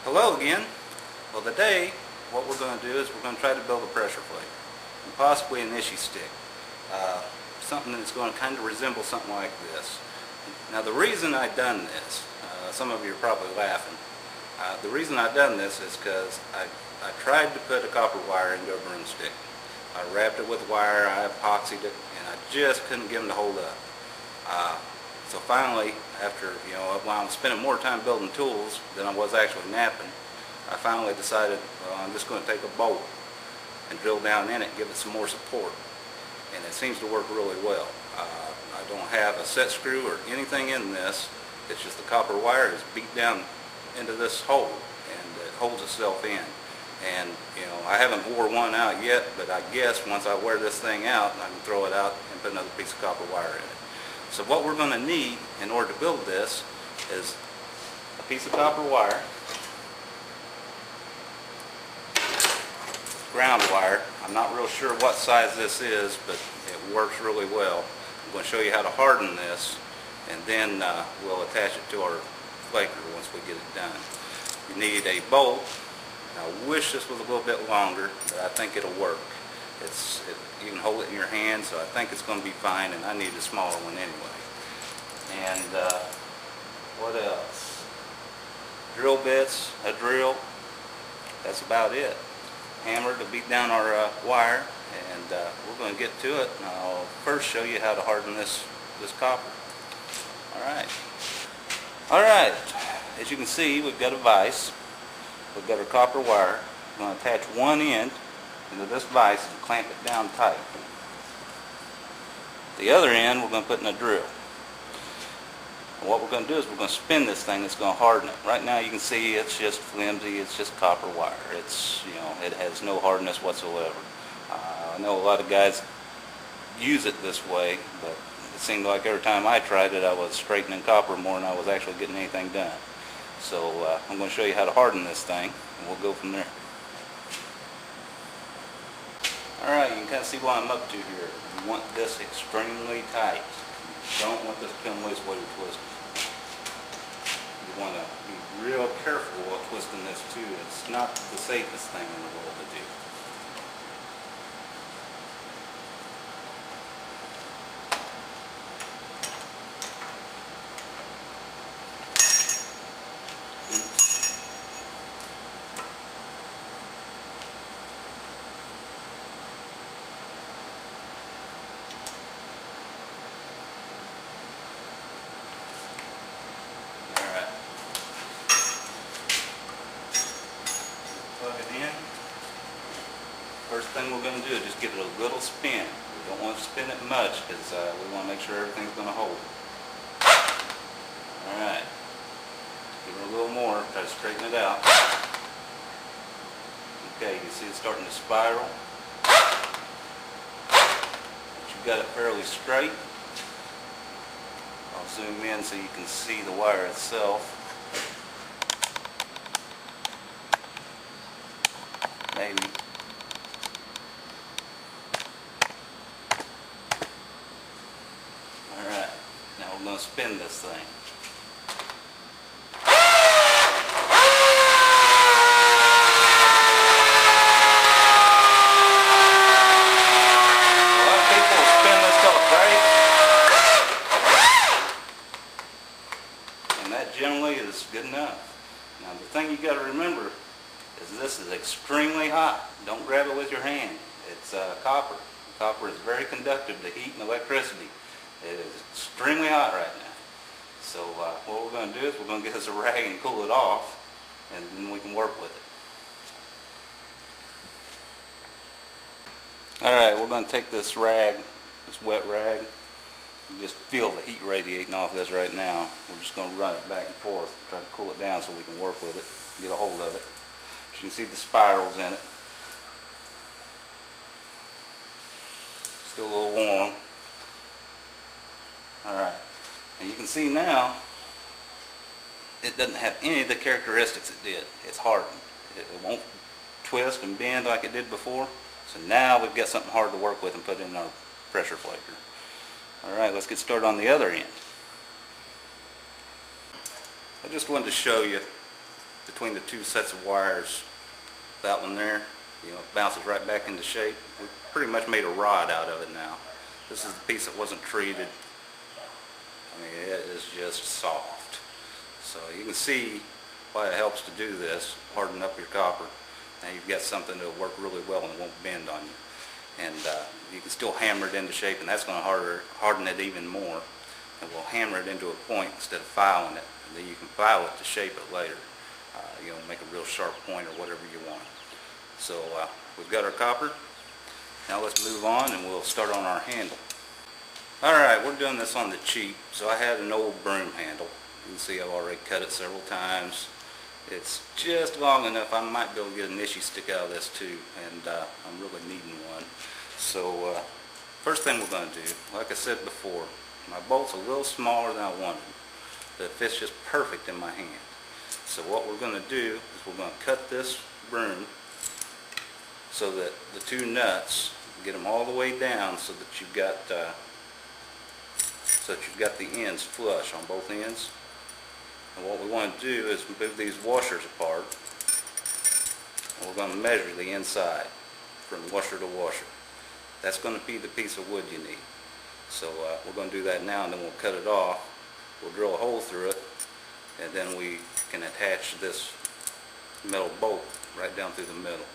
Hello again. Well, today what we're going to do is we're going to try to build a pressure plate and possibly an issue stick. Something that's going to kind of resemble something like this. Now the reason I've done this, some of you are probably laughing. The reason I've done this is because I tried to put a copper wire into a broomstick. I wrapped it with wire, I epoxied it, and I just couldn't get them to hold up. So finally, after, while I'm spending more time building tools than I was actually napping, I finally decided, well, I'm just going to take a bolt and drill down in it and give it some more support. And it seems to work really well. I don't have a set screw or anything in this. It's just the copper wire is beat down into this hole and it holds itself in. And I haven't wore one out yet, but I guess once I wear this thing out, I can throw it out and put another piece of copper wire in it. So what we're going to need in order to build this is a piece of copper wire, ground wire. I'm not real sure what size this is, but it works really well. I'm going to show you how to harden this, and then we'll attach it to our flaker once we get it done. You need a bolt. I wish this was a little bit longer, but I think it'll work. You can hold it in your hand, so I think it's going to be fine, and I need a smaller one anyway. And what else? Drill bits, a drill, that's about it. Hammer to beat down our wire, and we're going to get to it. And I'll first show you how to harden this copper. Alright, as you can see, we've got a vise. We've got our copper wire. We're going to attach one end into this vise and clamp it down tight. The other end we're going to put in a drill. And what we're going to do is we're going to spin this thing that's going to harden it. Right now you can see it's just flimsy, it's just copper wire. It has no hardness whatsoever. I know a lot of guys use it this way, but it seemed like every time I tried it I was straightening copper more than I was actually getting anything done. So I'm going to show you how to harden this thing, and we'll go from there. Alright, you can kind of see what I'm up to here. You want this extremely tight. You don't want this to come loose while you're twisting. You want to be real careful while twisting this too. It's not the safest thing in the world to do. Plug it in. First thing we're going to do is just give it a little spin. We don't want to spin it much because we want to make sure everything's going to hold. Alright. Give it a little more. Try to straighten it out. Okay, you can see it's starting to spiral. But you've got it fairly straight. I'll zoom in so you can see the wire itself. Maybe. Alright, now we're going to spin this thing. A lot of people will spin this till it breaks, and that generally is good enough. Now the thing you got to remember is this is extremely hot. Don't grab it with your hand. It's copper. Copper is very conductive to heat and electricity. It is extremely hot right now. So what we're going to do is we're going to get us a rag and cool it off, and then we can work with it. Alright, we're going to take this rag, this wet rag. You just feel the heat radiating off this right now. We're just going to run it back and forth, try to cool it down so we can work with it, get a hold of it. You can see the spirals in it. Still a little warm. Alright. And you can see now it doesn't have any of the characteristics it did. It's hardened. It won't twist and bend like it did before. So now we've got something hard to work with and put in our pressure flaker. Alright, let's get started on the other end. I just wanted to show you between the two sets of wires, that one there, you know, bounces right back into shape. We pretty much made a rod out of it now. This is the piece that wasn't treated. I mean, it is just soft. So you can see why it helps to do this, harden up your copper. Now you've got something that'll work really well and won't bend on you. And you can still hammer it into shape, and that's going to harden it even more. And we'll hammer it into a point instead of filing it. And then you can file it to shape it later. You know, make a real sharp point or whatever you want. So we've got our copper. Now let's move on and we'll start on our handle. Alright, we're doing this on the cheap. So I had an old broom handle. You can see I've already cut it several times. It's just long enough. I might be able to get an issue stick out of this too, and I'm really needing one. So first thing we're going to do, like I said before, my bolt's a little smaller than I wanted, but it fits just perfect in my hand. So what we're going to do is we're going to cut this broom so that the two nuts, get them all the way down so that you've got the ends flush on both ends. And what we want to do is move these washers apart, and we're going to measure the inside from washer to washer. That's going to be the piece of wood you need. So we're going to do that now, and then we'll cut it off. We'll drill a hole through it, and then we can attach this metal bolt right down through the middle.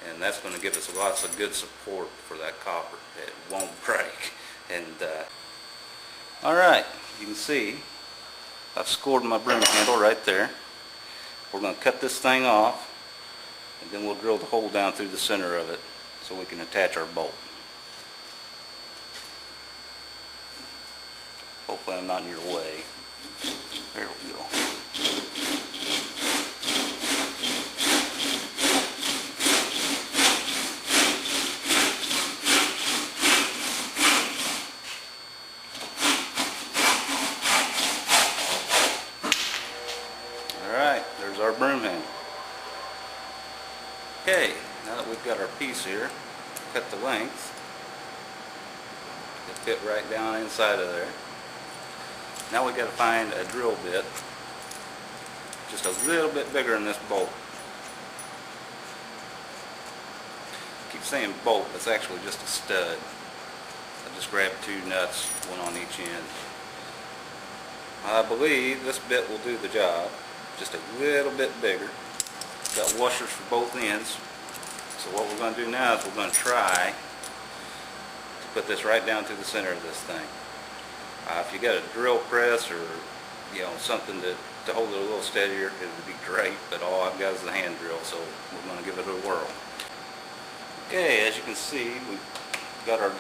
And that's going to give us lots of good support for that copper. It won't break. And alright, you can see I've scored my broom handle right there. We're going to cut this thing off, and then we'll drill the hole down through the center of it so we can attach our bolt. Hopefully I'm not in your way. There we go. Alright, there's our broom handle. Okay, now that we've got our piece here, cut the length. It fit right down inside of there. Now we've got to find a drill bit just a little bit bigger than this bolt. I keep saying bolt, but it's actually just a stud. I just grabbed two nuts, one on each end. I believe this bit will do the job, just a little bit bigger. Got washers for both ends. So what we're going to do now is we're going to try to put this right down through the center of this thing. If you got a drill press or something to hold it a little steadier, it would be great, but all I've got is the hand drill, so we're going to give it a whirl. Okay, as you can see, we've got our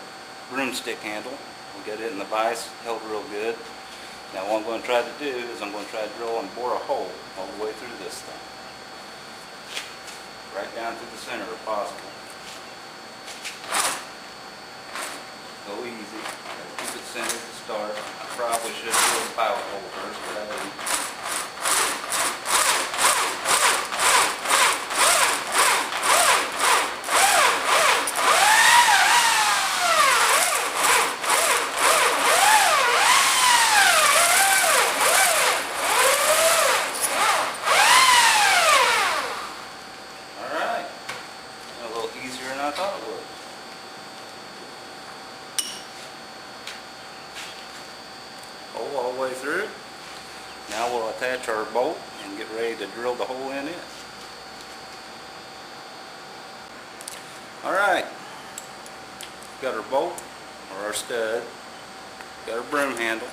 broomstick handle. We got it in the vise, held real good. Now what I'm going to try to do is I'm going to try to drill and bore a hole all the way through this thing. Right down through the center if possible. Go easy. Keep it centered to start. I probably should drill the pilot hole first, but I didn't. I thought it would. Hole all the way through. Now we'll attach our bolt and get ready to drill the hole in it. Alright, got our bolt or our stud, got our broom handle,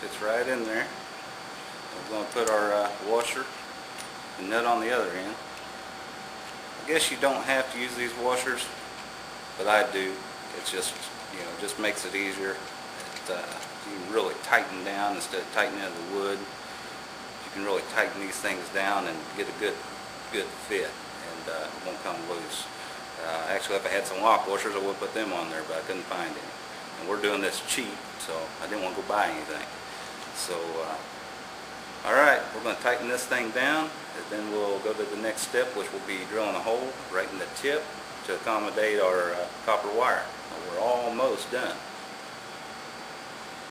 fits right in there. We're going to put our washer and nut on the other end. I guess you don't have to use these washers, but I do. It's just, just makes it easier. You can really tighten down instead of tightening out the wood. You can really tighten these things down and get a good fit, and it won't come loose. Actually, if I had some lock washers, I would put them on there, but I couldn't find any. And we're doing this cheap, so I didn't want to go buy anything. So, alright, we're going to tighten this thing down, and then we'll go to the next step, which will be drilling a hole right in the tip to accommodate our copper wire. We're almost done.